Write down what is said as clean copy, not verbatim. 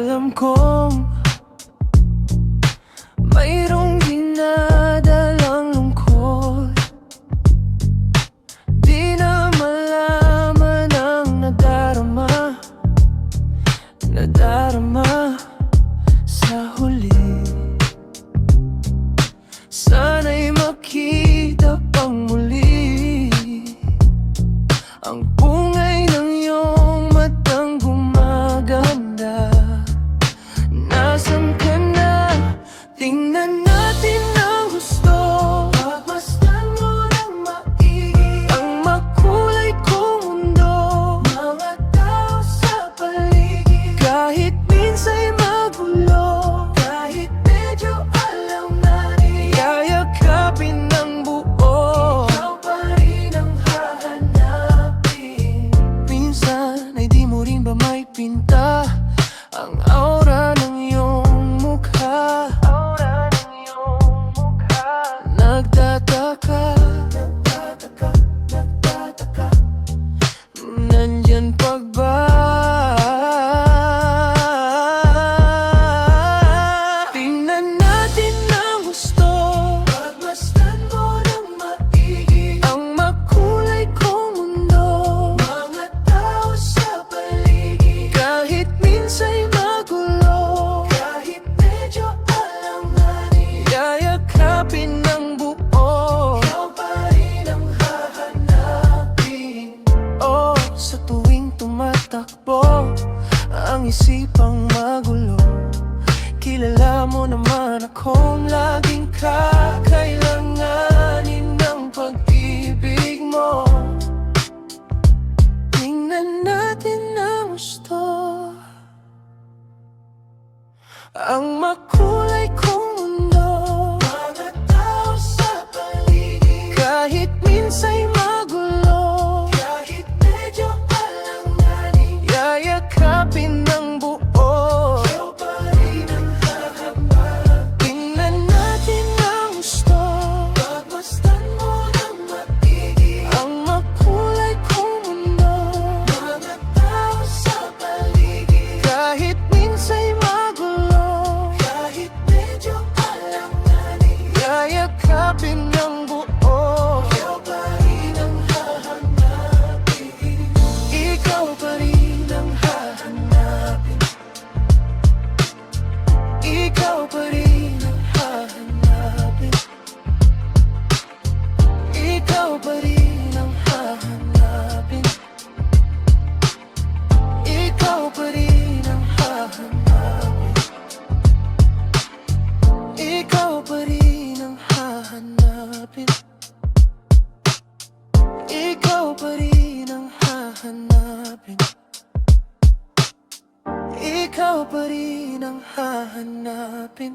Alam kong mayroong dinadalang lungkot, di na malaman ang nadarama sa huli. Sana'y makita pang muli ang bungay ng iyong matang gumaganda. Nasaan ka na? Tingnan natin ang gusto. Pagmasdan mo ng maigi ang makulay kong mundo, mga tao sa paligid. Kahit minsa'y magulo, kahit medyo alam na yayakapin ng buo, ikaw pa rin ang hahanapin. Minsan ay di mo rin ba may pinta ang aura ng iyong mukha? Nagtataka, nandyan pa ba? Tingnan natin ang gusto. Pagmasdan mo ng maigi ang makulay kong mundo, mga tao sa paligid. Kahit minsa'y magulo, kahit medyo alanganin, yayakapin ng buo, ikaw pa rin ang hahanapin. Oh, sa tuwing tumatakbo ang isipang magulo, kilala mo naman akong laging kakailanganin ng pag-ibig mo. Tingnan natin ang gusto, ang makulay kong mundo, mga tao sa paligid. Kahit minsa'y magulo, kahit medyo alanganin, yayakapin ng buo, ikaw pa rin ang hahanapin. Tingnan natin ang gusto. Pagmasdan mo ng maigi ang makulay kong mundo, mga tao sa paligid. Kahit minsa'y magulo, kahit medyo alanganin, yayakapin ng buo, ikaw pa rin ang hahanapin. Ikaw pa rin ang hahanapin. Ikaw pa rin ang hahanapin. Ikaw pa rin ang hahanapin. Ikaw pa rin ang hahanapin. Ikaw pa rin ang hahanapin. Ikaw pa rin ang hahanapin. Ikaw pa rin ang hahanapin.